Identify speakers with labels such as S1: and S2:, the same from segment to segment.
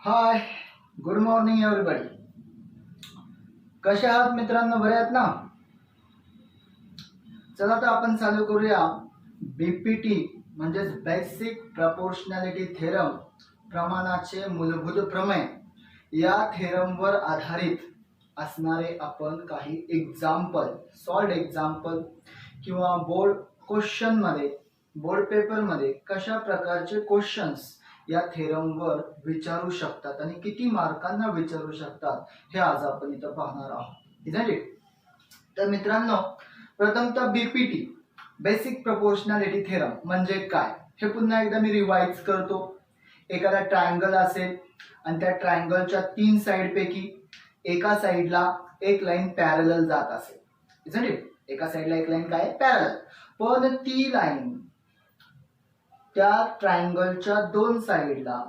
S1: हाय, good morning everybody. कसे आहात मित्रांनो? बरे आहात ना? चला तर आपण चालू करूया बीपीटी म्हणजेच बेसिक प्रपोर्शनॅलिटी थेरम, प्रमाणाचे मूलभूत प्रमेय. या थेरमवर आधारित असणारे आपण काही एक्झाम्पल, सॉल्ड एक्झाम्पल किंवा बोर्ड क्वेश्चन मध्ये, बोर्ड पेपर मध्ये कशा प्रकारचे क्वेश्चन्स या थेरमवर विचारू शकतात आणि किती मार्कांना विचारू शकतात हे आज आपण इथं पाहणार आहोत. Isn't it? तर मित्रांनो, प्रथमतः बीपीटी बेसिक प्रपोर्शनॅलिटी थेरम म्हणजे काय हे पुन्हा एकदा मी रिवाइज करतो. एखादा ट्रायंगल असेल आणि त्या ट्रायंगलच्या 3 साइड पैकी एका साइडला एक लाईन पॅरलल जात असेल. Isn't it? एका साइडला एक लाईन काय पॅरलल, पण ती लाईन त्या ट्रायंगलच्या 2 साइडला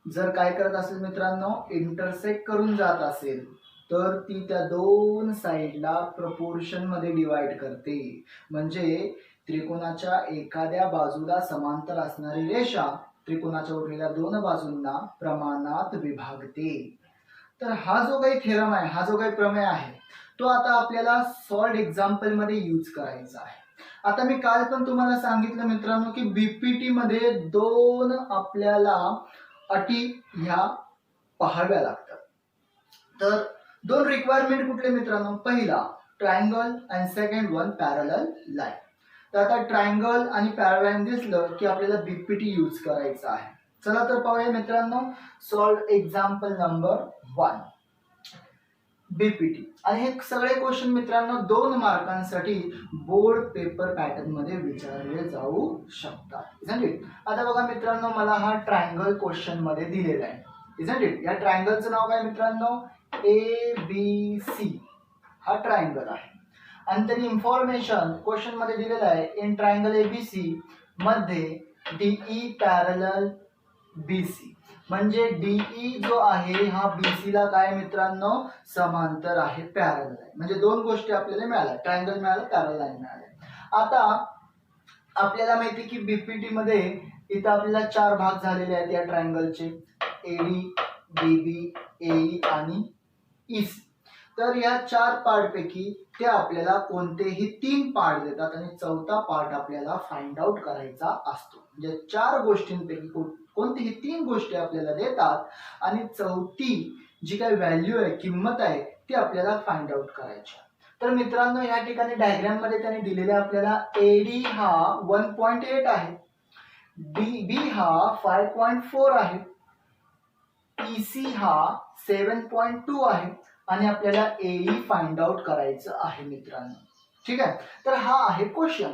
S1: जर काय करत असेल मित्रांनो, इंटरसेक्ट करून जात असेल, तर ती त्या 2 साइडला प्रपोर्शन मध्ये डिवाइड करते. म्हणजे त्रिकोणाच्या एखाद्या बाजूला समांतर असणारी रेषा त्रिकोणाच्या उरलेल्या 2 बाजूंना प्रमाणात विभागते. तर हा जो काही थेरम आहे, हा जो काही प्रमेय आहे, तो आता आपल्याला सॉल्ड एक्झाम्पल मध्ये यूज करायचा आहे. आता मी काल पण तुम्हाला सांगितलं मित्रांनो की बीपीटी मध्ये 2 आपल्याला अटी ह्या पाहाव्या लागतात. तर 2 रिक्वायरमेंट कुठले मित्रांनो? पहिला ट्रायंगल आणि सेकंड वन पॅरलल लाईन. तर आता ट्रायंगल आणि पॅरलल लाईन दिसलं की आपल्याला बीपीटी यूज करायचा आहे. चला तर पाहूया मित्रांनो सॉल्व एक्झाम्पल नंबर 1 बीपीटी. आणि हे सगळे क्वेश्चन मित्रांनो 2 मार्कांसाठी बोर्ड पेपर पॅटर्न मध्ये विचारले जाऊ शकतात. Isn't it? आता बघा मित्रांनो, मला हा ट्रायंगल क्वेश्चन मध्ये दिलेला आहे. Isn't it? या ट्रायंगलचं नाव काय मित्रांनो? ABC. हा ट्रायंगल आहे आणि त्याची इन्फॉर्मेशन क्वेश्चन मध्ये दिलेलं आहे. इन ट्रायंगल एबीसी मध्ये डीई पॅरलल बीसी. म्हणजे डीई जो आहे हा बीसी ला काय मित्रांनो समांतर आहे, पॅरलल आहे. म्हणजे 2 गोष्टी आपल्याला मिळाल्या, ट्रायंगल मिळालं, पॅरलल लाईन मिळाले. आता आपल्याला माहिती की बीपीटी मध्ये इथं आपल्याला 4 भाग झालेले आहेत या ट्रायंगलचे, एडी, बीबी, एई आणि ईसी. तर या 4 पार्ट पैकी ते आपल्याला कोणतेही 3 पार्ट देतात आणि चौथा पार्ट आपल्याला फाइंड आउट करायचा असतो. म्हणजे 4 गोष्टींपैकी कोणतीही 3 गोष्टी आपल्याला देतात आणि चौथी जी काही व्हॅल्यू आहे, किंमत आहे, ती आपल्याला फाइंड आउट करायची. तर मित्रांनो या ठिकाणी डायग्राम मध्ये त्याने दिलेले आपल्याला एडी हा 1.8 आहे, डीबी हा 5.4 आहे, ईसी हा 7.2 आहे आणि आपल्याला एई फाइंड आउट करायचं आहे मित्रांनो. ठीक आहे? तर हा आहे क्वेश्चन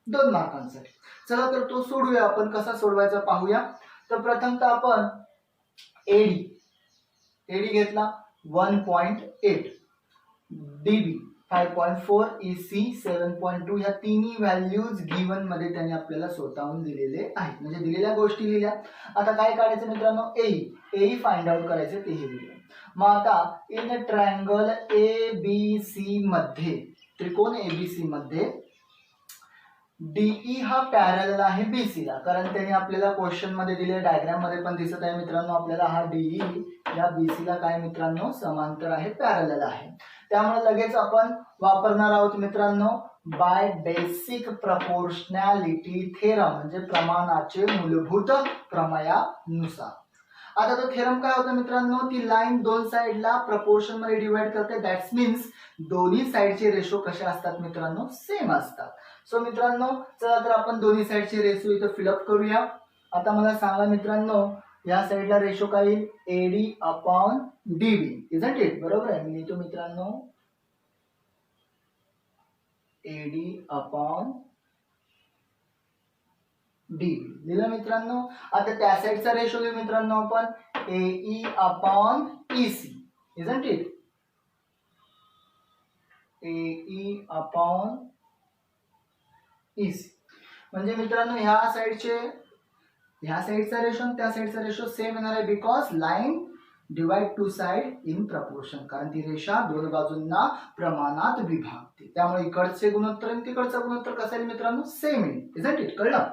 S1: 2 मार्कांसाठी. चला तर तो सोडूया. आपण कसा सोडवायचा पाहूया. तर प्रथमतः आपण एडी घेतला 1.8, डीबी 5.4, ईसी 7.2. ह्या तिन्ही व्हॅल्यूज गिवन मध्ये त्यांनी आपल्याला स्वतःहून दिलेले आहेत. म्हणजे दिलेल्या गोष्टी लिहिल्या. आता काय काढायचं मित्रांनो? एई फाइंड आउट करायचे, तेही लिहिलं. मग आता इन ट्रायंगल एबीसी मध्ये, त्रिकोण एबीसी मध्ये डीई हा पॅरलल आहे बीसी ला, कारण त्यांनी आपल्याला क्वेश्चन मध्ये दिले, डायग्राम मध्ये पण दिसत आहे मित्रांनो आपल्याला हा डीई या बीसी ला काय मित्रांनो समांतर आहे, पॅरलल आहे. त्यामुळे लगेच आपण वापरणार आहोत मित्रांनो बाय बेसिक प्रपोर्शनॅलिटी थेरम, म्हणजे प्रमाणाचे मूलभूत प्रमेयानुसार. आता तो थेरम काय होता मित्रांनो? ती लाईन 2 साइडला प्रपोर्शन मध्ये डिवाइड करते. दॅट्स मीन्स दोन्ही साइडचे रेशो कसे असतात मित्रांनो? सेम असतात. सो मित्रांनो चला तर आपण दोन्ही साइडचे रेशो इथं फिलअप करूया. आता मला सांगा मित्रांनो, या साइडला रेशो काय येईल? AD upon DB. Isn't it? बरोबर आहे. मी लिहितो मित्रांनो एडी अपॉन डी. लिहिलं मित्रांनो. आता त्या साइडचा रेशो घेऊ मित्रांनो आपण AE upon EC. Isn't it? AE upon EC. म्हणजे मित्रांनो ह्या साइडचा रेशो आणि त्या साइडचा रेशो सेम येणार आहे, because line divide 2 side in proportion, कारण ती रेषा 2 बाजूंना प्रमाणात विभागते. त्यामुळे इकडचे गुणोत्तर आणि तिकडचा गुणोत्तर कसं आहे मित्रांनो? सेम येईल. Isn't it? कळलं?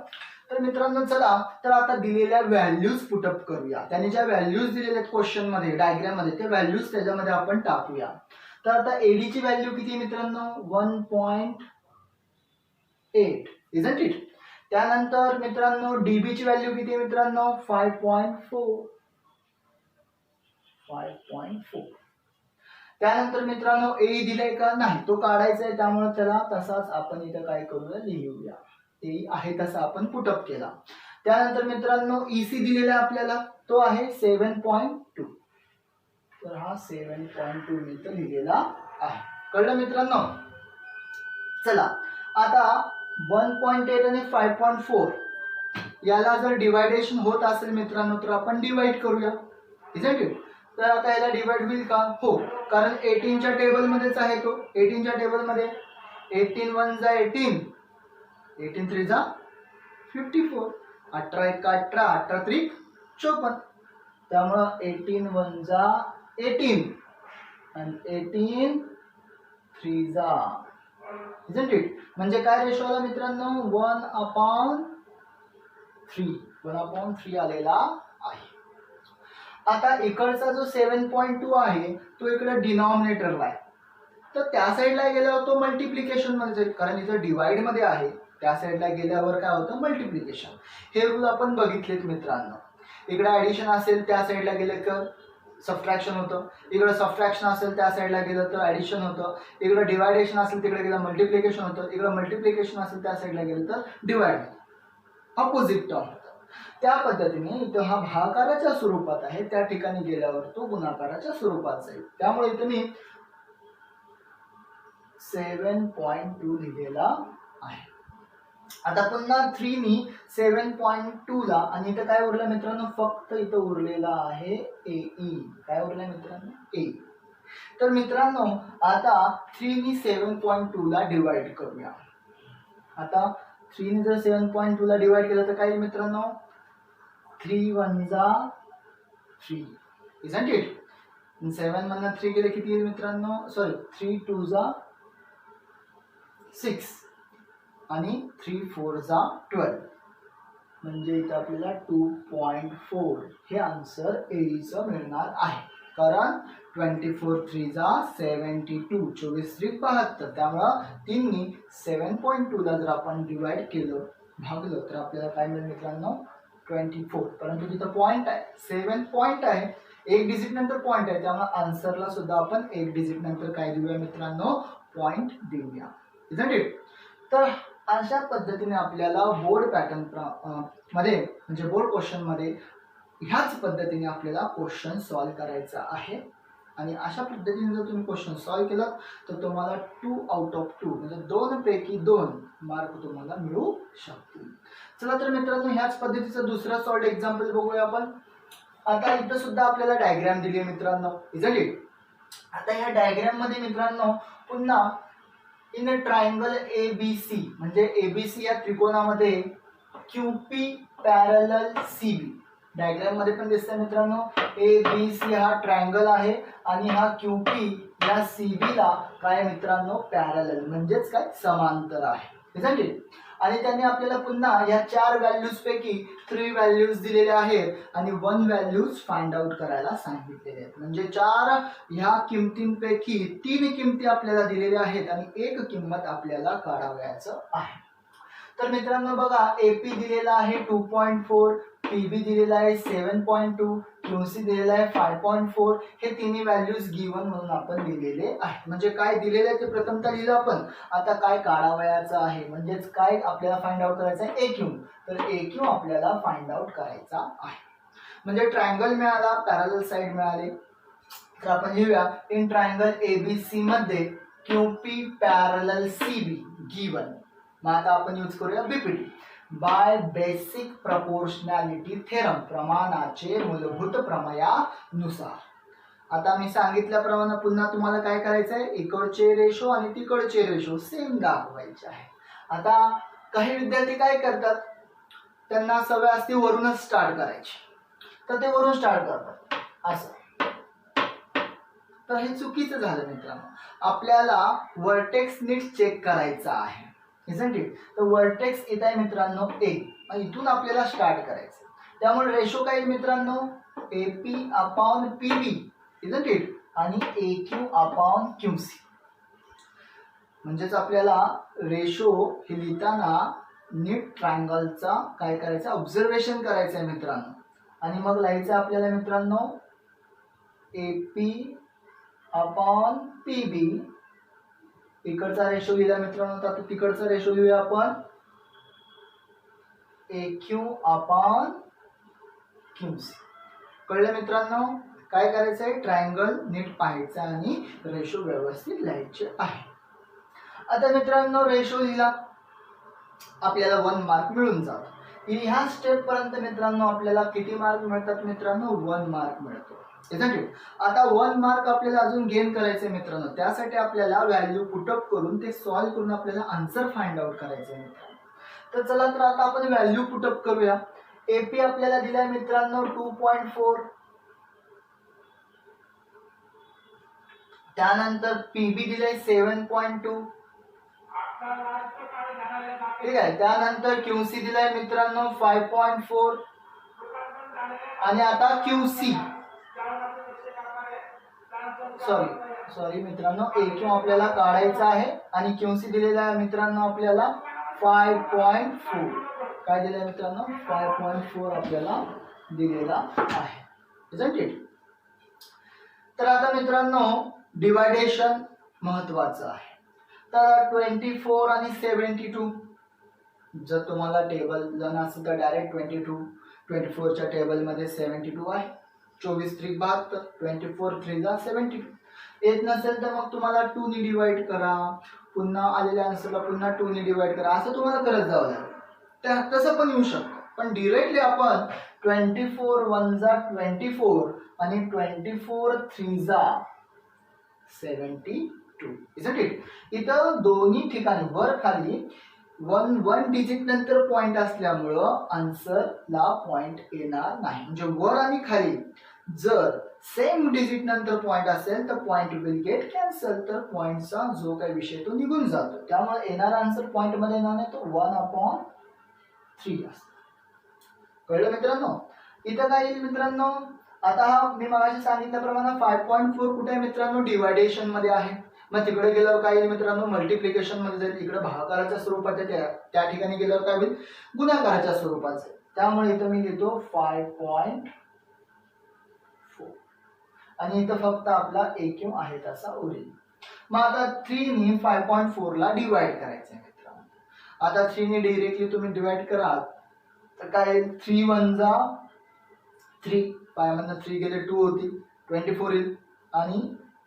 S1: तर मित्रांनो चला तर आता दिलेल्या व्हॅल्यूज पुटअप करूया. त्याने ज्या व्हॅल्यूज दिलेल्या आहेत क्वेश्चन मध्ये डायग्राम मध्ये ते व्हॅल्यूज त्याच्यामध्ये आपण टाकूया. तर आता एडी ची व्हॅल्यू किती आहे मित्रांनो 1.8 इजंट इट. त्यानंतर मित्रांनो डीबी ची व्हॅल्यू किती आहे मित्रांनो 5.4. त्यानंतर मित्रांनो ए दिलाय का नाही तो काढायचा आहे त्यामुळे त्याला तसाच आपण इथं काय करूया लिहूया. ए आहे तसा आपण पुटअप केला. त्यानंतर मित्रांनो ईसी दिलेला आपल्याला तो आहे 7.2. तर हा 7.2 मी इथं लिहिलेला आहे. कळलं मित्रांनो. चला आता 1.8 आणि 5.4 याला जर डिवायडेशन होत असेल मित्रांनो तर आपण डिवाइड करूया. Isn't it. तर आता याला डिवाइड होईल का हो कारण 18 च्या टेबल मध्येच आहे तो. 18 च्या टेबल मध्ये 18 1 जा 18 18 3 जा 54 18 1 18 18 3 54. त्यामुळे 18 1 जा 18 आणि 18 3 जा इजंट इट. म्हणजे काय रेशो आला मित्रांनो 1/3 आलेला आहे. आता इकडचा जो 7.2 आहे तो इकडे डिनॉमिनेटरला आहे. तर त्या साईडला गेल्यावर तो मल्टिप्लिकेशन मध्ये कारण इथं डिवाइड मध्ये आहे त्या साईडला गेल्यावर काय होतं मल्टिप्लिकेशन. हे रूल आपण बघितलेत मित्रांनो. इकडे ऍडिशन असेल त्या साईडला गेले तर सबट्रॅक्शन होतं. इकडे सबट्रॅक्शन असेल त्या साईडला गेलं तर ऍडिशन होतं. इकडे डिवायडेशन असेल तिकडे गेलं मल्टिप्लिकेशन होतं. इकडे मल्टिप्लिकेशन असेल त्या साईडला गेलं तर डिवाइड अपोजिट टर्म होतं. त्या पद्धतीने इथं हा भागाकाराच्या स्वरूपात आहे त्या ठिकाणी गेल्यावर तो गुणाकाराच्या स्वरूपात जाईल. त्यामुळे इथं मी 7.2 लिहिलेला आहे. आता पुन्हा 3 नी 7.2 ला आणि इथं काय उरलं मित्रांनो फक्त इथं उरलेला आहे एई. काय उरलं मित्रांनो ए. तर मित्रांनो आता 3 नी 7.2 ला डिवाइड करूया. आता 3 नी जर 7.2 ला डिवाइड केलं तर काय मित्रांनो 3 1 जा 3 इजंट इट. 7 मधनं 3 गेले किती येईल मित्रांनो 3 2 जा 6 आणि 3 4 जा 12 म्हणजे इथं आपल्याला 2.4 हे आन्सर एईचं मिळणार आहे. कारण 24 3 जा 72 24 3 72. त्यामुळं 3 नी 7.2 ला जर आपण डिवाइड केलं भागलं तर आपल्याला काय मिळेल मित्रांनो 24. परंतु तिथं पॉइंट आहे 7 पॉइंट आहे एक डिजिट नंतर पॉइंट आहे त्यामुळे आन्सरला सुद्धा आपण एक डिजिट नंतर काय देऊया मित्रांनो पॉइंट देऊया. Isn't it. तर अशा पद्धतीने आपल्याला बोर्ड पॅटर्न मध्ये म्हणजे बोर्ड क्वेश्चन मध्ये ह्याच पद्धतीने आपल्याला क्वेश्चन सॉल्व करायचा आहे. आणि अशा पद्धतीने जर तुम्ही क्वेश्चन सॉल्व केलं तर तुम्हाला 2 आउट ऑफ 2 म्हणजे 2 पैकी 2 मार्क तुम्हाला मिळू शकतील. चला तर मित्रांनो ह्याच पद्धतीचं दुसरं सॉल्व्ड एक्झाम्पल बघूया आपण. आता इथं सुद्धा आपल्याला डायग्राम दिली आहे मित्रांनो इजंट इट. आता ह्या डायग्राम मध्ये मित्रांनो पुन्हा इन अ ट्रायंगल एबीसी म्हणजे एबीसी या त्रिकोणामध्ये क्यूपी पॅरलल सीबी डायग्राम मध्ये पण दिसतंय मित्रांनो. एबीसी हा ट्रायंगल आहे आणि हा क्यूपी या सीबी ला काय मित्रांनो पॅरलल म्हणजेच काय समांतर आहे इजंट इट. आणि त्यांनी आपल्याला पुन्हा या 4 व्हॅल्यूज पैकी 3 व्हॅल्यूज दिलेल्या आहेत आणि 1 व्हॅल्यूज फाइंड आउट करायला सांगितलेले आहेत. म्हणजे 4 ह्या किमतींपैकी 3 किमती आपल्याला दिलेल्या आहेत आणि 1 किंमत आपल्याला काढावयाचं आहे. तर मित्रांनो बघा एपी दिलेला आहे 2.4 पीबी दिलेला आहे 7.2 क्यूसी दिलेला आहे 5.4 हे तिन्ही व्हॅल्यूज गिवन म्हणून आपण दिलेले आहेत. म्हणजे काय दिलेलं आहे ते प्रथमतः लिहिलं आपण. आता काय काढावयाचं आहे म्हणजेच काय आपल्याला फाइंड आउट करायचं आहे एक्यू. तर एक्यू आपल्याला फाइंड आउट करायचा आहे. म्हणजे ट्रायंगल मिळाला पॅरलल साइड मिळाले तर आपण लिहूया इन ट्रायंगल एबीसी मध्ये क्यूपी पॅरलल सीबी गिवन. मग आता आपण यूज करूया BPT by basic proportionality theorem प्रमाणाचे मूलभूत प्रमेयानुसार. आता मी सांगितल्याप्रमाणे पुन्हा तुम्हाला काय करायचं आहे इकडचे रेशो आणि तिकडचे रेशो सेम दाखवायचे आहे. आता काही विद्यार्थी काय करतात त्यांना सवय असते वरूनच स्टार्ट करायची तर ते वरून स्टार्ट करतात असं. तर हे चुकीचं झालं मित्रांनो. आपल्याला वर्टेक्स नीट चेक करायचा आहे इजंट इट. तर वर्टेक्स इथं आहे मित्रांनो ए इथून आपल्याला स्टार्ट करायचं. त्यामुळे रेशो काय येईल मित्रांनो, AP upon PB isn't it, आणि AQ अपॉन QC. म्हणजेच आपल्याला रेशो हे लिहिताना नीट ट्रायंगलचा काय करायचं, ऑब्झर्वेशन करायचं आहे मित्रांनो. आणि मग लिहायचं आपल्याला मित्रांनो AP अपॉन PB. इकडचा रेशो लिहिला मित्रांनो, तर तिकडचा रेशो लिहूया आपण AQ अपॉन QC. कळलं मित्रांनो, काय करायचंय, ट्रायंगल नीट पाहायचं आणि रेशो व्यवस्थित लिहायचे आहे. आता मित्रांनो रेशो लिहिला, आपल्याला 1 मार्क मिळून जातो. ह्या स्टेप पर्यंत मित्रांनो आपल्याला किती मार्क मिळतात मित्रांनो, 1 मार्क मिळतो. आता 1 मार्क आपल्याला अजून गेन करायचे मित्रांनो. त्यासाठी आपल्याला व्हॅल्यू पुटअप करून ते सॉल्व्ह करून आपल्याला आन्सर फाइंड आउट करायचे मित्रांनो. तर चला, तर आता आपण व्हॅल्यू पुटअप करूया. AP आपल्याला दिलाय मित्रांनो 2.4. त्यानंतर PB दिलाय 7.2. ठीक आहे. त्यानंतर QC दिलाय मित्रांनो 5.4. आणि आता QC सॉरी मित्रांनो, AQ आपल्याला काढायचा आहे आणि QC दिलेला आहे मित्रांनो आपल्याला 5.4. काय दिलंय मित्रांनो, 5.4 आपल्याला दिलेला आहे. Isn't it. तर आता मित्रांनो डिवायडेशन महत्वाचं आहे. तर 24 आणि 72, जर तुम्हाला टेबल जर असेल तर डायरेक्ट 24च्या टेबलमध्ये 72 आहे. 24 3 72, 24 3 72. येत नसेल तर मग तुम्हाला 2 ने डिवाइड करा, पुन्हा आलेल्या आन्सरला पुन्हा 2 ने डिवाइड करा, असं तुम्हाला करत जावं लागेल. तर तसं पण येऊ शकतं. पण डिरेक्टली आपण 24 1 जा 24 आणि 24 3 जा 72. Isn't it. इथं दोन्ही ठिकाणी वर खाली 1 डिजिट नंतर पॉइंट असल्यामुळं आन्सरला पॉइंट येणार नाही. म्हणजे वर आणि खाली जर सेम डिजिट नंतर पॉइंट असेल तर पॉइंट विल गेट कॅन्सल. तर पॉइंटचा जो काही विषय तो निघून जातो. त्यामुळे येणारा आन्सर पॉइंट मध्ये येणार नाही, तो 1/3 असतो. कळलं मित्रांनो. इथं काय येईल मित्रांनो, आता हा मी मगाशी सांगितल्याप्रमाणे 5.4 कुठे आहे मित्रांनो, डिवायडेशन मध्ये आहे. मग तिकडे गेल्यावर काय येईल मित्रांनो, मल्टिप्लिकेशन मध्ये जाईल. इकडे भागाकाराच्या स्वरूपात आहे, त्या ठिकाणी गेल्यावर काय होईल, गुणाकाराच्या स्वरूपात जाईल. त्यामुळे इथं मी लिहितो 5.4 आणि इथं फक्त आपला AQ आहे तसा उरेल. मग आता 3 ने 5.4 ला डिवाइड करायचं आहे मित्रांनो. आता 3 ने डायरेक्टली तुम्ही डिवाइड कराल तर काय, 3 1 जा 3, 5 मधनं 3 गेले 2 होतील, 24 येईल. आणि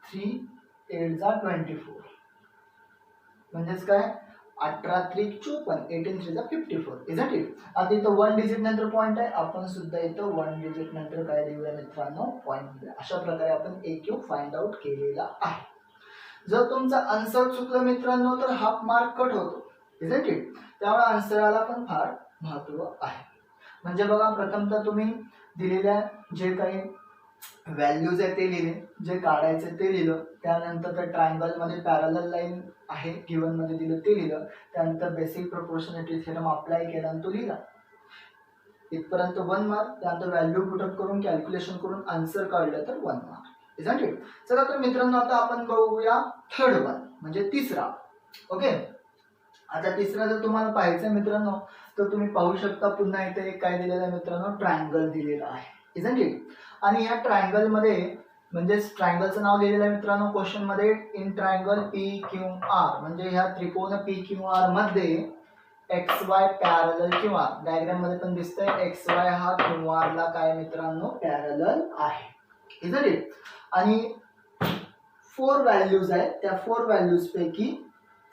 S1: 3 8 जा 24, म्हणजेच काय 18 3 54, 18 3 जा 54. Isn't it. आता इथं 1 डिजिट नंतर पॉइंट आहे, आपण सुद्धा इथं 1 डिजिट नंतर काय लिहूया मित्रांनो, पॉइंट लिहूया. अशा प्रकारे आपण AQ फाइंड आउट केलेला आहे. जर तुमचा आन्सर चुकलं मित्रांनो तर हाफ मार्क कट होतो. Isn't it. त्यामुळे आन्सरला पण फार महत्व आहे. म्हणजे बघा, प्रथमतः तुम्ही दिलेल्या जे काही व्हॅल्यूज आहे ते लिहिले, जे काढायचे ते लिहिलं. त्यानंतर त्या ट्रायंगल मध्ये पॅरलल लाईन आहे गिवन मध्ये दिलं ते लिहिलं. त्यानंतर बेसिक प्रोपोर्शनॅलिटी थेरम अप्लाय केला आणि तो लिहिला. इथपर्यंत 1 मार्क. त्यानंतर व्हॅल्यू पुटअप करून कॅल्क्युलेशन करून आन्सर काढलं तर 1 मार्क. Isn't it. चला तर मित्रांनो आता आपण बघूया थर्ड वन, म्हणजे तिसरा. ओके. आता तिसरा जर तुम्हाला पाहायचं मित्रांनो तर तुम्ही पाहू शकता, पुन्हा इथे काय दिलेलं आहे मित्रांनो, ट्रायंगल दिलेला आहे. Isn't it. आणि या ट्रायंगल मध्ये म्हणजे ट्रायंगलचं नाव लिहिलेलं आहे मित्रांनो क्वेश्चन मध्ये, इन ट्रायंगल PQR. म्हणजे ह्या त्रिकोण PQR मध्ये XY पॅरलल किंवा डायग्राम मध्ये पण दिसतंय XY हा QR ला काय मित्रांनो पॅरलल आहे. Isn't it. आणि 4 व्हॅल्यूज आहेत. त्या 4 व्हॅल्यूज पैकी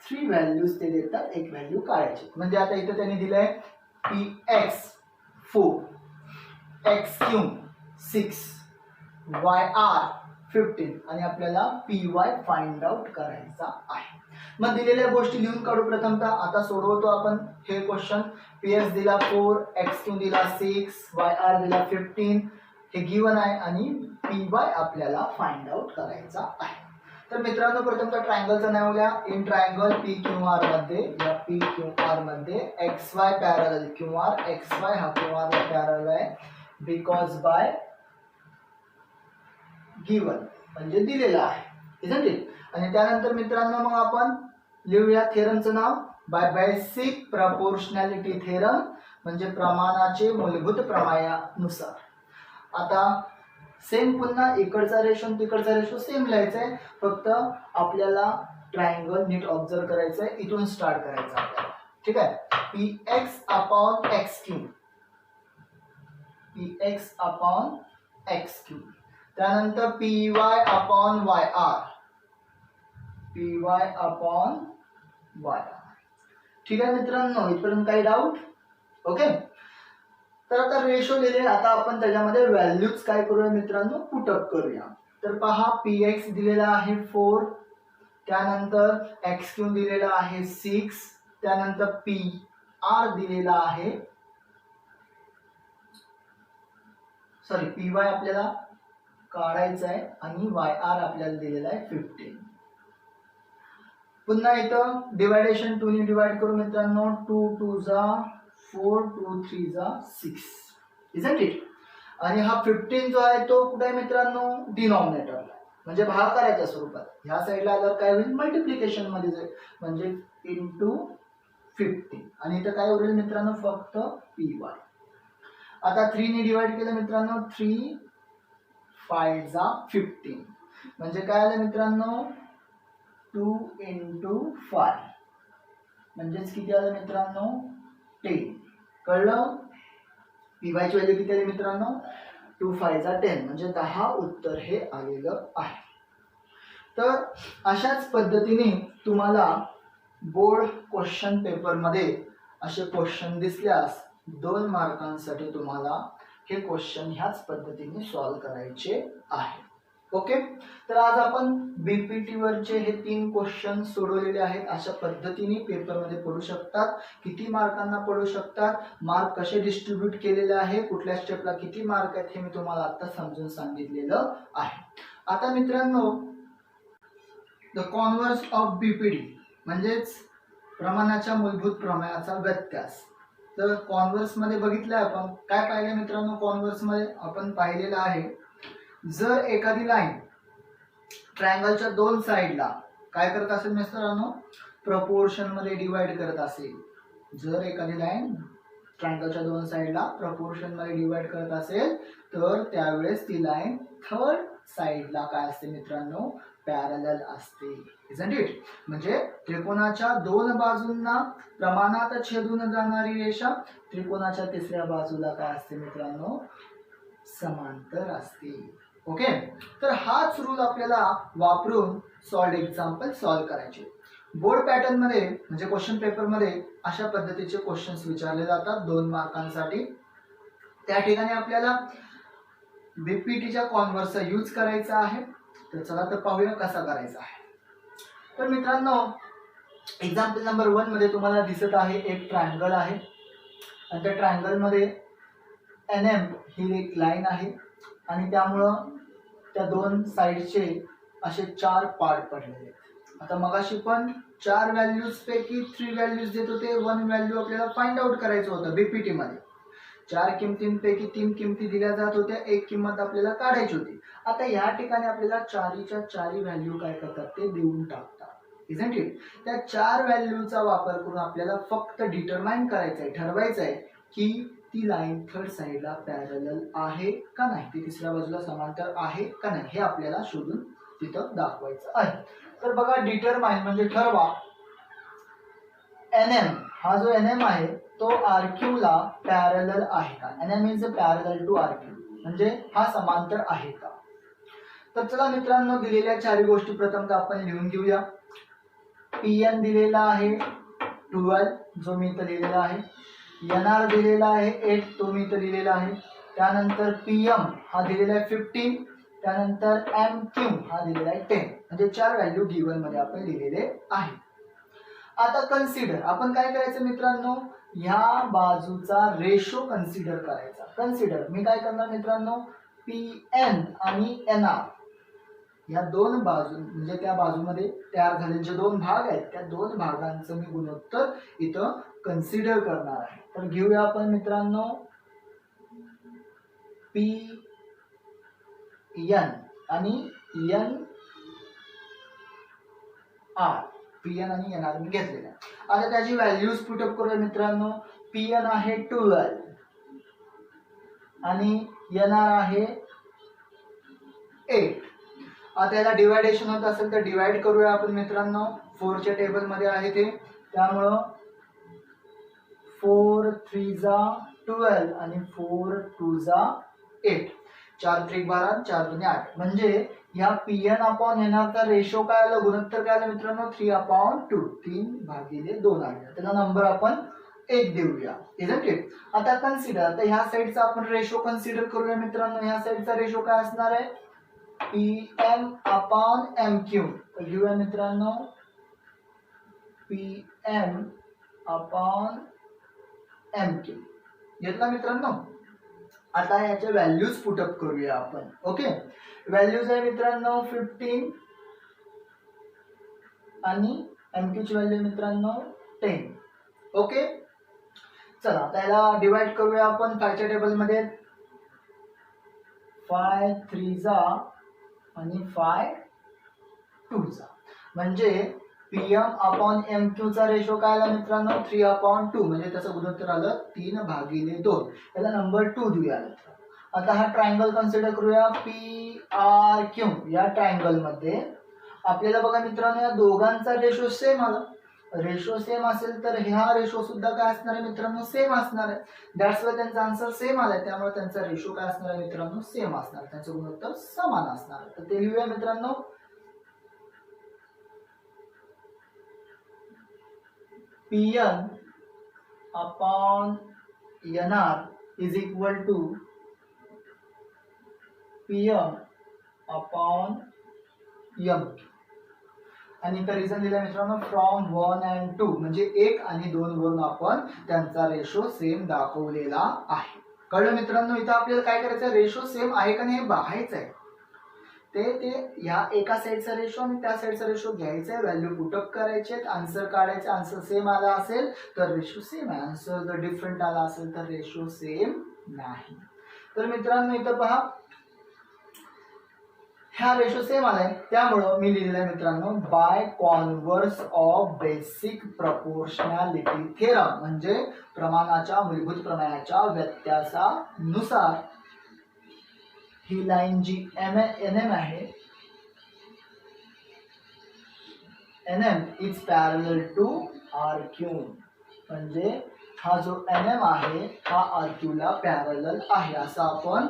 S1: 3 व्हॅल्यूज ते देतात, एक व्हॅल्यू काढायची. म्हणजे आता इथं त्यांनी दिलंय PX 4, XQ 6, YR 15 आणि आपल्याला PY फाइंड आउट करायचा आहे. मग दिलेल्या गोष्टी लिहून काढू प्रथमतः. आता सोडवतो आपण हे क्वेश्चन. PX दिला 4, XQ दिला 6, YR दिला 15 हे गिवन आहे आणि PY आपल्याला फाइंड आउट करायचा आहे. तर मित्रांनो प्रथमतः ट्रायंगलचं नाव लिहा. In triangle P Q R मध्ये या पी क्यू आर मध्ये X Y parallel Q R X Y हा क्यू आर ला पॅरलल आहे बिकॉज बाय गिवन म्हणजे दिलेला आहे. Isn't it. आणि त्यानंतर मित्रांनो मग आपण लिहूया थेरमचं नाव बाय बेसिक प्रपोर्शनॅलिटी थेरम म्हणजे प्रमाणाचे मूलभूत प्रमेयानुसार. आता सेम पुन्हा इकडचा रेशो तिकडचा रेशो सेम लिहायचा आहे, फक्त आपल्याला ट्रायंगल नीट ऑब्झर्व करायचं आहे. इथून स्टार्ट करायचं आपल्याला. ठीक आहे. P X upon X Q P X upon X Q त्यानंतर P Y upon Y R P Y upon Y R. ठीक आहे मित्रांनो, इथपर्यंत काही डाऊट? ओके. तर आता रेशो लिहिले. आता आपण त्याच्यामध्ये व्हॅल्यूज काय करूया मित्रांनो, पुटअप करूया. तर पहा पी एक्स दिलेला आहे 4, त्यानंतर एक्स क्यू दिलेला आहे 6, त्यानंतर पी आर दिलेला आहे पी वाय आपल्याला काढायचं आहे आणि वाय आर आपल्याला दिलेला आहे 15. पुन्हा इथं डिवायडेशन 2 ने डिवाइड करू मित्रांनो. 2 2 जा 4 2 3 जा 6. Isn't it. आणि हा 15 जो आहे तो कुठे आहे मित्रांनो, डिनॉमिनेटरला म्हणजे भागाकाराच्या स्वरूपात. ह्या साईडला आल्यावर काय होईल, मल्टिप्लिकेशन मध्ये जाईल म्हणजे इंटू 15. आणि इथं काय उरेल मित्रांनो, फक्त पी वाय. आता 3 ने डिवाइड केलं मित्रांनो. 3 5 जा 15 म्हणजे काय आलं मित्रांनो, 2 इंटू 5 म्हणजेच किती आलं मित्रांनो, 10. कळलं? पी वाय ची व्हॅल्यू किती आली मित्रांनो, 2 5 जा 10 म्हणजे 10 उत्तर हे आलेलं आहे. तर अशाच पद्धतीने तुम्हाला बोर्ड क्वेश्चन पेपर मध्ये असे क्वेश्चन दिसल्यास 2 मार्कांसाठी तुम्हाला हे क्वेश्चन ह्याच पद्धतीने सॉल्व्ह करायचे आहे. ओके. तर आज आपण बीपीटी वरचे हे 3 क्वेश्चन सोडवलेले आहेत. अशा पद्धतीने पेपर मध्ये पडू शकतात. किती मार्कांना पडू शकतात, मार्क कसे डिस्ट्रीब्यूट केलेले आहे, कुठल्या स्टेपला किती मार्क आहेत हे मी तुम्हाला आता समजून सांगितलेलं आहे. आता मित्रांनो द कॉन्व्हर्स ऑफ बीपीडी म्हणजेच प्रमाणाच्या मूलभूत प्रमेयाचा व्यत्यास. तर कॉन्व्हर्स मध्ये बघितलं आपण काय पाहिलं मित्रांनो, कॉन्व्हर्स मध्ये आपण पाहिलेलं आहे जर एखादी लाईन ट्रायंगलच्या 2 साइडला काय करत असेल मित्रांनो, प्रपोर्शन मध्ये डिवाइड करत असेल. जर एखादी लाईन ट्रायंगलच्या 2 साइडला प्रपोर्शन मध्ये डिवाइड करत असेल तर त्यावेळेस ती लाईन थर्ड साइडला काय असते मित्रांनो, पॅरलल असते. Isn't it. म्हणजे त्रिकोणाच्या 2 बाजूंना प्रमाणात छेदून जाणारी रेषा त्रिकोणाच्या 3ऱ्या बाजूला काय असते मित्रांनो, समांतर असते. ओके. तर हाच रूल आपल्याला वापरून सॉल्व्ड एक्झाम्पल सॉल्व्ह करायचे. बोर्ड पॅटर्न मध्ये म्हणजे क्वेश्चन पेपर मध्ये अशा पद्धतीचे क्वेश्चन्स विचारले जातात 2 मार्कांसाठी. त्या ठिकाणी आपल्याला बीपीटीच्या कॉन्व्हर्सचा यूज करायचा आहे. तर चला तर पाहूया कसा करायचा आहे. तर मित्रांनो एक्झाम्पल नंबर 1 मध्ये तुम्हाला दिसत आहे एक ट्रायंगल आहे आणि त्या ट्रायंगल मध्ये NM ही एक लाईन आहे आणि त्यामुळं त्या 2 साइडचे असे 4 पार्ट पडलेले आहेत. आता मगाशी पण 4 व्हॅल्यूज पैकी 3 व्हॅल्यूज देत होते. 1 व्हॅल्यू आपल्याला फाइंड आउट करायचं होतं बीपीटी मध्ये. 4 किमतींपैकी 3 किमती दिल्या जात होत्या, 1 किंमत आपल्याला काढायची होती. आता या ठिकाणी आपल्याला 4च्या 4 व्हॅल्यू काय करतात ते देऊन टाकतात. Isn't it. त्या 4 व्हॅल्यूचा वापर करून आपल्याला फक्त डिटरमाइन करायचं आहे, ठरवायचं आहे की ती लाईन थर्ड साइडला पॅरलल आहे का नाही, ती 3ऱ्या बाजूला समांतर आहे का नाही हे आपल्याला शोधून तिथं दाखवायचं आहे. तर बघा डिटरमाइन म्हणजे ठरवा NM हा जो NM आहे तो RQ ला पॅरलल आहे का. NM is parallel to RQ म्हणजे हा समांतर आहे का. तर चला मित्रांनो दिलेल्या 4 गोष्टी प्रथमतः आपण लिहून घेऊया. PN दिलेला आहे 12 जो मी इथं लिहिलेला आहे. NR दिलेला आहे 8 तो मी इथं लिहिलेला आहे. त्यानंतर PM हा दिलेला आहे 15. त्यानंतर MQ हा दिलेला आहे 10 म्हणजे 4 व्हॅल्यू गिवन मध्ये आपण लिहिलेले आहे. आता कन्सिडर आपण काय करायचं मित्रांनो, ह्या बाजूचा रेशो कन्सिडर करायचा. कन्सिडर मी काय करणार मित्रांनो, PN आणि NR या दोन बाजू म्हणजे त्या बाजूमध्ये तयार झालेले जे दोन भाग आहेत त्या दोन भागांचं मी गुणोत्तर इथं कन्सिडर करणार आहे. तर घेऊया आपण मित्रांनो पी एन आणि एन आर. पी एन आणि एन आर मी घेतलेला आहे. आता त्याची व्हॅल्यूज पुटअप करूया मित्रांनो. पी एन आहे 12 आणि एन आर आहे 8. आता याला डिवायडेशन होत असेल तर डिवाइड करूया आपण मित्रांनो. 4 च्या टेबल मध्ये आहे ते, त्यामुळं 4 3 जा 12 आणि 4 2 जा 8. 4 त्रिक 12 4 दुने 8. म्हणजे या पीएन अपॉन एनआर चा रेशो काय आला, गुणोत्तर काय आलं मित्रांनो 3/2. 3/2 आला. त्याचा नंबर आपण 1 देऊया. Isn't it. आता कन्सिडर, आता ह्या साइडचा आपण रेशो कन्सिडर करूया मित्रांनो. ह्या साइडचा रेशो काय असणार आहे पीएम अपॉन एम क्यू. तर घेऊया मित्रांनो पीएम अपॉन एम क्यू घेतला मित्रांनो. आता याच्या व्हॅल्यूज पुटअप करूया आपण. ओके, व्हॅल्यूज आहे मित्रांनो 15 आणि एम क्यू ची व्हॅल्यू मित्रांनो 10. ओके, चला आता याला डिवाइड करूया आपण 5 च्या टेबल मध्ये. 5 3 जा आणि 5 2 जा. म्हणजे पीएम अपॉन एम क्यू चा रेशो काय आला मित्रांनो 3/2. म्हणजे त्याचं गुणोत्तर आलं 3/2. याला नंबर 2 देऊया. आता हा ट्रायंगल कन्सिडर करूया पी आर क्यू. या ट्रायंगल मध्ये आपल्याला बघा मित्रांनो या दोघांचा रेशो सेम आला. रेशो सेम असेल तर ह्या रेशो सुद्धा काय असणार आहे मित्रांनो सेम असणार आहे. दॅट्स वाय त्यांचा आन्सर सेम आलाय. त्यामुळे त्यांचा रेशो काय असणार आहे मित्रांनो सेम असणार. त्यांचं गुणोत्तर समान असणार. तर ते लिहूया मित्रांनो Pn upon Nr is equal to Pm upon M. आणि इथं रिझन दिलं मित्रांनो फ्रॉम 1 and 2. म्हणजे 1 आणि 2 वरून आपण त्यांचा रेशो सेम दाखवलेला आहे. कळलं मित्रांनो. इथं आपल्याला काय करायचं, रेशो सेम आहे का नाही हे बघायचं आहे. ते या एका साइडचा रेशो आणि त्या साइडचा रेशो घ्यायचा आहे, व्हॅल्यू पुटअप करायचे, आन्सर काढायचे. आन्सर सेम आला असेल तर रेशो सेम आहे, आन्सर जर डिफरंट आला असेल तर रेशो सेम नाही. तर मित्रांनो इथं पहा ह्या रेशो सेम आलाय. त्यामुळं मी लिहिलेलं आहे मित्रांनो by converse of basic proportionality theorem. म्हणजे प्रमाणाच्या मूलभूत प्रमेयाच्या व्यत्यासानुसार ही लाईन जी एन एम आहे N M is parallel to R Q. म्हणजे हा जो एन एम आहे हा आर क्यू ला पॅरलल आहे असं आपण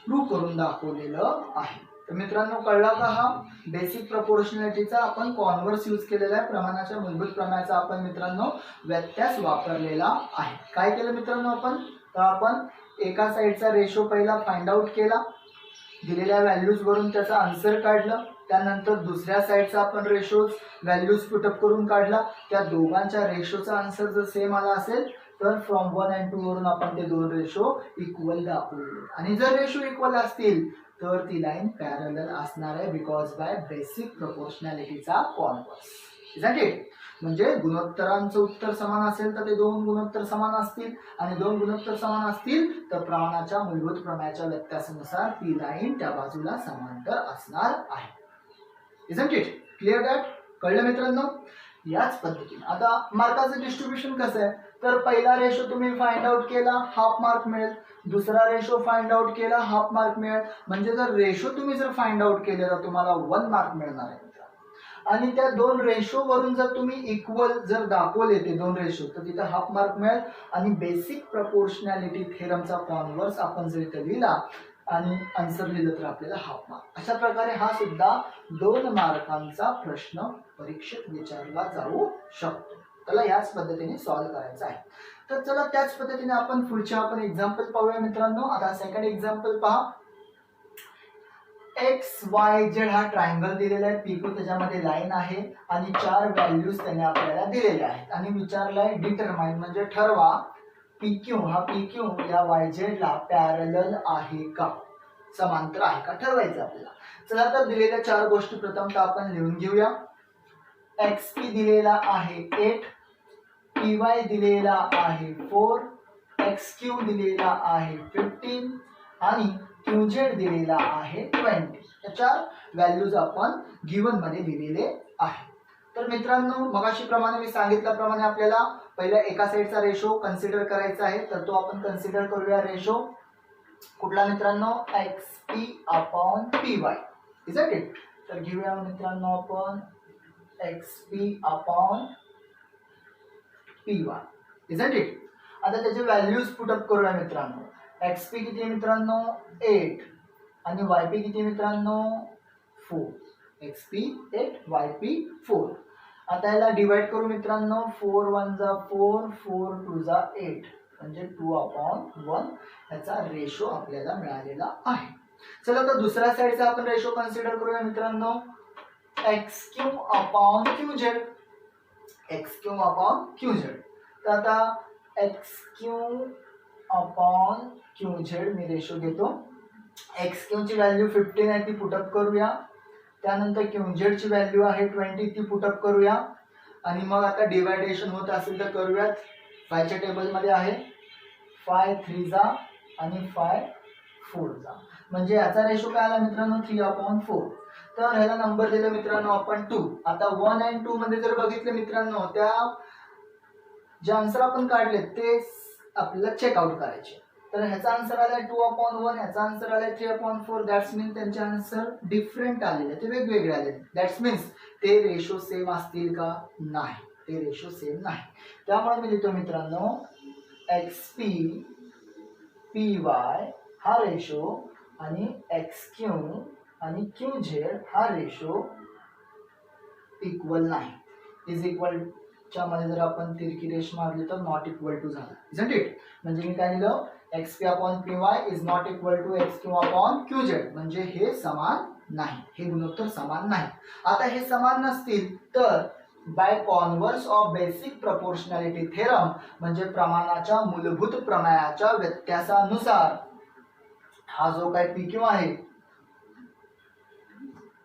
S1: प्रूव्ह करून दाखवलेलं आहे. तर मित्रांनो कळला का, हा बेसिक प्रपोर्शनॅलिटीचा आपण कॉन्व्हर्स यूज केलेला आहे. प्रमाणाच्या मूलभूत प्रमेयाचा आपण मित्रांनो व्यत्यास वापरलेला आहे. काय केलं मित्रांनो आपण, तर आपण एका साइडचा रेशो पहिला फाइंड आउट केला, दिलेल्या व्हॅल्यूज वरून त्याचा आन्सर काढलं. त्यानंतर दुसऱ्या साइडचा आपण रेशो व्हॅल्यूज पुटअप करून काढला. त्या दोघांच्या रेशोचा आन्सर जर सेम आला असेल तर फ्रॉम 1 and 2 वरून आपण ते दोन रेशो इक्वल दाखवले. आणि जर रेशो इक्वल असतील तर ती लाईन पॅरलल असणार आहे बिकॉज बाय बेसिक प्रपोर्शनॅलिटीचा कॉन्व्हर्स. Isn't it. म्हणजे गुणोत्तरांचं उत्तर समान असेल तर ते दोन गुणोत्तर समान असतील आणि दोन गुणोत्तर समान असतील तर प्रमाणाच्या मूलभूत प्रमेयाच्या व्यत्यासानुसार ती लाईन त्या बाजूला समांतर असणार आहे. Isn't it clear that. कळलं मित्रांनो. याच पद्धतीने आता मार्काचं डिस्ट्रीब्युशन कसं आहे, तर पहिला रेशो तुम्ही फाइंड आउट केला हाफ मार्क मिळेल, दुसरा रेशो फाइंड आउट केला हाफ मार्क मिळेल. म्हणजे जर रेशो तुम्ही जर फाइंड आउट केले तर तुम्हाला 1 मार्क मिळणार आहे. आणि त्या दोन रेशो वरून जर तुम्ही इक्वल जर दाखवले ते दोन रेशो तर तिथे हाफ मार्क मिळेल. आणि बेसिक प्रपोर्शनॅलिटी थेरमचा कॉन्व्हर्स आपण जर इथे लिहिला आणि आन्सर लिहिलं तर आपल्याला हाफ मार्क. अशा प्रकारे हा सुद्धा 2 मार्कांचा प्रश्न परीक्षेत विचारला जाऊ शकतो. त्याला याच पद्धतीने सॉल्व्ह करायचा आहे. तर चला त्याच पद्धतीने आपण पुढचे आपण एक्झाम्पल पाहूया मित्रांनो. आता सेकंड एक्झाम्पल पहा. एक्स वाय झेड हा ट्रायंगल दिलेला आहे. पीक्यू त्याच्यामध्ये लाईन आहे आणि 4 व्हॅल्यूज त्याने आपल्याला दिलेल्या आहेत आणि विचारलाय डिटरमाइन म्हणजे ठरवा पीक्यू हा पीक्यू या वाय झेड ला पॅरलल आहे का. समांतर आहे का ठरवायचं आपल्याला. चला तर दिलेल्या 4 गोष्टी प्रथमतः आपण लिहून घेऊया. XP दिलेला आहे 8, PY दिलेला आहे 4, XQ दिलेला आहे 15 आणि QZ दिलेला आहे 20. या 4 व्हॅल्यूज आपण गिवन मध्ये दिलेले आहे. तर मित्रांनो मगाशी प्रमाणे मी सांगितल्याप्रमाणे आपल्याला पहिल्या एका साईडचा रेशो कन्सिडर करायचा आहे. तर तो आपण कन्सिडर करूया रेशो कुठला मित्रांनो, XP/PY. Is it. तर घेऊया मित्रांनो आपण XP/PY. Is it. आता त्याचे व्हॅल्यूज पुटअप करूया मित्रांनो. XP किती मित्रांनो 8 आणि YP किती मित्रांनो 4. XP 8, YP 4. आता याला डिवाइड करू मित्रांनो. 4 1 जा 4, 4 2 जा 8 म्हणजे 2/1 याचा रेशो आपल्याला मिळालेला आहे. चला तर दुसऱ्या साईडचा आपण रेशो कन्सिडर करूया मित्रांनो. XQ/QZ. XQ/QZ. तर आता XQ/QZ मी रेशो घेतो. XQ ची व्हॅल्यू 15 आहे ती पुटअप करूया. त्यानंतर QZ ची व्हॅल्यू आहे 20 ती पुटअप करूया. आणि मग आता डिवायडेशन होत असेल तर करूयात. 5 च्या टेबल मध्ये आहे 5 3 जा आणि 5 4 जा म्हणजे याचा रेशो काय आला मित्रांनो 3/4. तर ह्याला नंबर दिला मित्रांनो आपण 2. आता 1 आणि 2 मध्ये जर बघितलं मित्रांनो त्या जे आन्सर आपण काढले ते आपल्याला चेकआउट करायचे. तर ह्याचा आन्सर आलाय 2/1, ह्याचा आन्सर आलाय 3/4. दॅट्स मीन्स त्यांचे आन्सर डिफरंट आलेले, ते वेगवेगळे आलेले. दॅट्स मीन्स ते रेशो सेम असतील का, नाही, ते रेशो सेम नाही. त्यामुळे मी लिहितो मित्रांनो XP/PY हा रेशो आणि XQ आणि QZ हा रेशो इक्वल नाही. इज इक्वल च्या मध्ये जर आपण तिरकी रेष मारली तर नॉट इक्वल टू झाला. Isn't it. म्हणजे मी काय लिहिलं XP/PY is not equal to XQ/QZ म्हणजे हे समान नाही, हे गुणोत्तर समान नाही. आता हे समान नसतील तर by converse of basic proportionality theorem म्हणजे प्रमाणाच्या मूलभूत प्रमेयाच्या व्यत्यासानुसार हा जो काय PQ आहे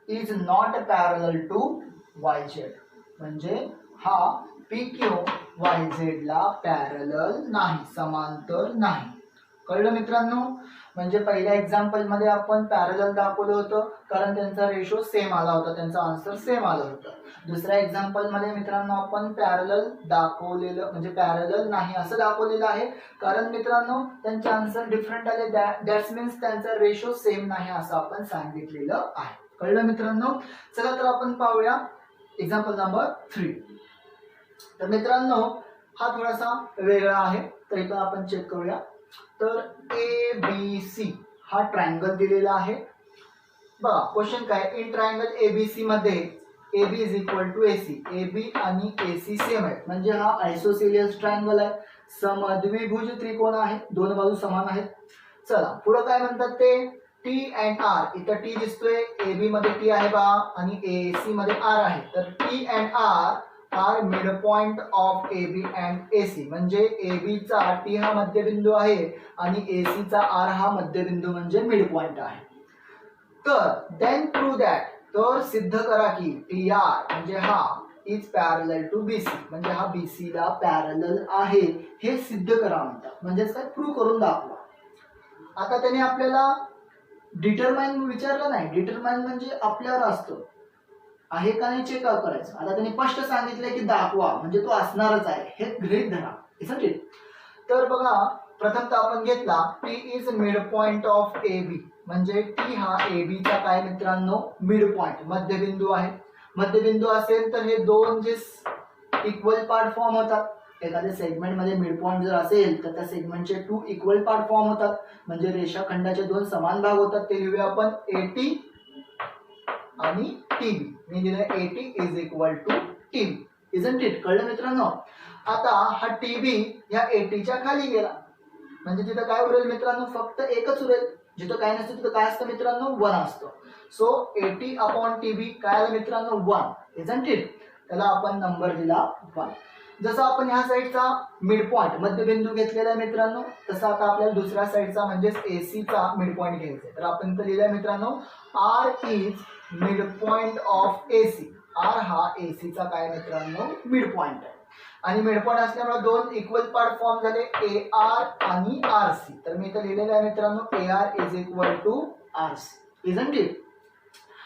S1: is not parallel to YZ म्हणजे हा PQ YZ ला पॅरलल नाही, समांतर नाही. कळलं मित्रांनो. म्हणजे पहिल्या एक्झाम्पल मध्ये आपण पॅरलल दाखवलं होतं कारण त्यांचा रेशो सेम आला होता, त्यांचा आन्सर सेम आलं होतं. दुसऱ्या एक्झाम्पल मध्ये मित्रांनो आपण पॅरलल दाखवलेलं म्हणजे पॅरलल नाही असं दाखवलेलं आहे कारण मित्रांनो त्यांचे आन्सर डिफरंट आले. दॅट्स मीन्स त्यांचा रेशो सेम नाही असं आपण सांगितलेलं आहे. कळलं मित्रांनो. चला तर आपण पाहूया एक्झाम्पल नंबर 3. तर मित्रांनो हा थोडासा वेगळा आहे तर इथं आपण चेक करूया. तर ABC हा ट्रायंगल दिलेला आहे. बघा क्वेश्चन काय, इन ट्रायंगल ABC मध्ये AB is equal to AC. AB आणि AC सेम आहे म्हणजे हा आयसोसेलियस ट्रायंगल आहे. समद्विभुज त्रिकोण आहे, दोन बाजू समान आहेत. चला पुढे काय म्हणतात ते T and R. इथं T दिसतोय, AB मध्ये T आहे बा आणि AC मध्ये R आहे. तर T and R are mid point of AB and AC म्हणजे AB चा T हा मध्यबिंदू आहे आणि AC चा R हा मध्यबिंदू म्हणजे मिड पॉइंट आहे. तर देन प्रूव्ह दॅट तर सिद्ध करा की TR म्हणजे हा इज पॅरलल टू BC म्हणजे हा BC ला पॅरलल आहे हे सिद्ध करा म्हणतात. म्हणजेच काय प्रूव्ह करून दाखवा. आता त्याने आपल्याला डिटरमाइन विचारलं नाही. डिटरमाइन म्हणजे आपल्यावर असतं आहे का नाही चेक करायचं. आता त्यांनी स्पष्ट सांगितलं की दाखवा म्हणजे तो असणारच आहे हे गृहीत धरा. Isn't it. तर बघा प्रथमतः आपण घेतला T is mid point of AB म्हणजे T हा AB चा काय मित्रांनो मिड पॉइंट मध्यबिंदू आहे. मध्यबिंदू असेल तर हे दोन जे इक्वल पार्ट फॉर्म होतात. एखाद्या सेगमेंट मध्ये मिड पॉइंट जर असेल तर त्या सेगमेंटचे 2 इक्वल पार्ट फॉर्म होतात म्हणजे रेषाखंडाचे 2 समान भाग होतात. ते लिहूया आपण AT आणि TB. मी दिलं AT is equal to TB. Isn't it. कळलं मित्रांनो. आता हा TB ह्या AT च्या खाली गेला म्हणजे तिथं काय उरेल मित्रांनो फक्त एकच उरेल. जिथं काय नसतं तिथं काय असतं मित्रांनो 1 असतं. सो AT/TB काय आलं मित्रांनो 1. Isn't it. त्याला आपण नंबर दिला 1. जसं आपण ह्या साईडचा मिड पॉइंट मध्यबिंदू घेतलेला आहे मित्रांनो, तसं आता आपल्याला दुसऱ्या साईडचा म्हणजेच एसीचा मिड पॉइंट घ्यायचा आहे. तर आपण इथं लिहिलंय मित्रांनो, R is mid point of AC. R हा एसीचा काय मित्रांनो मिड पॉइंट आहे. आणि मिड पॉइंट असल्यामुळे दोन इक्वल पार्ट फॉर्म झाले, ए आर आणि आर सी. तर मी इथं लिहिलेलं आहे मित्रांनो, A R is equal to R C, isn't it.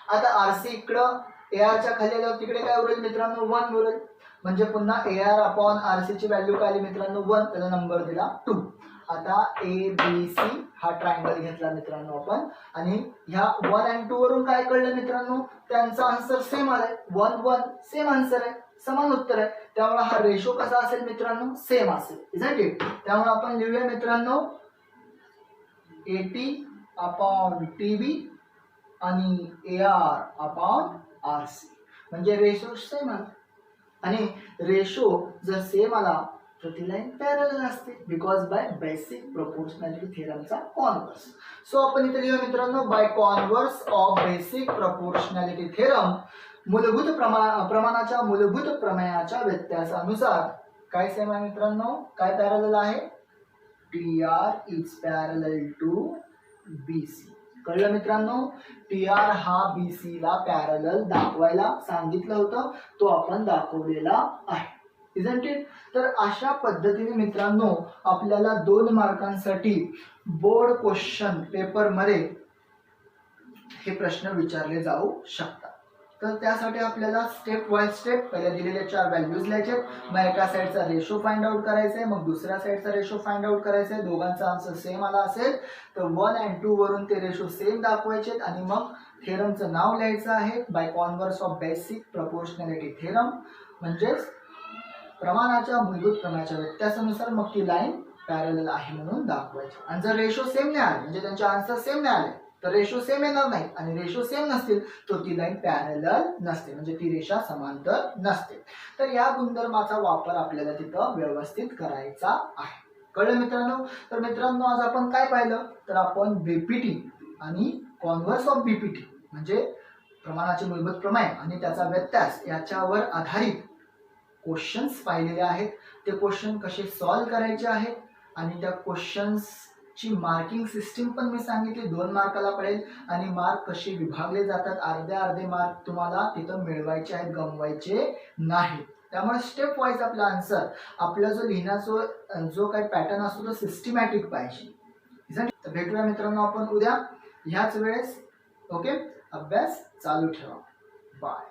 S1: आता आर सी इकडं ए आरच्या खाली आल्यावर तिकडे काय उरेल मित्रांनो 1 उरेल. म्हणजे पुन्हा A R upon R C ची व्हॅल्यू काय आली मित्रांनो 1, त्याला नंबर दिला 2. आता ए बी सी हा ट्रायंगल घेतला मित्रांनो आपण, आणि ह्या 1 आणि 2 वरून काय कळलं मित्रांनो, त्यांचा आन्सर सेम आलाय. 1 1 सेम आन्सर आहे, समान उत्तर आहे. त्यामुळे हा रेशो कसा असेल मित्रांनो, सेम असेल, इजंट इट. त्यामुळे आपण लिहूया मित्रांनो एटी अपॉन टीबी आणि A R upon R C. म्हणजे रेशो सेम आला, आणि रेशो जर सेम आला तर ती लाईन पॅरलल असते, बिकॉज बाय बेसिक प्रोपोर्शनॅलिटी थेरमचा कॉन्व्हर्स. सो आपण इथे लिहूया मित्रांनो, by converse of basic proportionality theorem, मूलभूत प्रमाणाच्या मूलभूत प्रमेयाच्या व्यत्यासानुसार काय सेम आहे मित्रांनो, काय पॅरलल आहे, T R is parallel to B C. कळलं मित्रांनो, टी आर हा बी सी ला पॅरलल दाखवायला सांगितलं होतं, तो आपण दाखवलेला आहे, इजंट इट. तर अशा पद्धतीने मित्रांनो आपल्याला 2 मार्कांसाठी बोर्ड क्वेश्चन पेपर मध्ये हे प्रश्न विचारले जाऊ शकतात. तर त्यासाठी आपल्याला स्टेप बाय स्टेप पहिल्या दिलेल्या 4 व्हॅल्यूज लिहायचे, मग एका साईडचा रेशो फाइंड आउट करायचा आहे, मग दुसऱ्या साईडचा रेशो फाइंड आउट करायचा आहे. दोघांचा आन्सर सेम आला असेल तर 1 आणि 2 वरून ते रेशो सेम दाखवायचे, आणि मग थेरमचं नाव लिहायचं आहे, by converse of basic proportionality theorem, म्हणजेच प्रमाणाच्या मूलभूत प्रमाणाच्या व्यत्यासानुसार मग ती लाईन पॅरलल आहे म्हणून दाखवायची. आणि जर रेशो सेम नाही आले, म्हणजे त्यांचे आन्सर सेम नाही आले, तर रेशो सेम येणार नाही, आणि रेशो सेम नसतील तर ती लाईन पॅरलल नसते, म्हणजे ती रेषा समांतर नसते. तर या गुणधर्माचा वापर आपल्याला तिथं व्यवस्थित करायचा आहे. कळलं मित्रांनो. तर मित्रांनो आज आपण काय पाहिलं, तर आपण बीपीटी आणि कॉन्व्हर्स ऑफ बीपीटी म्हणजे प्रमाणाचे मूलभूत प्रमेय आणि त्याचा व्यत्यास याच्यावर आधारित क्वेश्चन्स पाहिलेले आहेत. ते क्वेश्चन कसे सॉल्व्ह करायचे आहेत, आणि त्या क्वेश्चन्स ची मार्किंग सिस्टीम पण मी सांगितली, 2 मार्काला पडेल, आणि मार्क कसे विभागले जातात, अर्धे मार्क तुम्हाला तिथं मिळवायचे आहेत, गमवायचे नाही. त्यामुळे स्टेप वाईज आपला आन्सर, आपला जो लिहिण्याचा जो काही पॅटर्न असतो तो सिस्टमॅटिक पाहिजे. तर भेटूया मित्रांनो आपण उद्या ह्याच वेळेस. ओके, अभ्यास चालू ठेवा. बाय.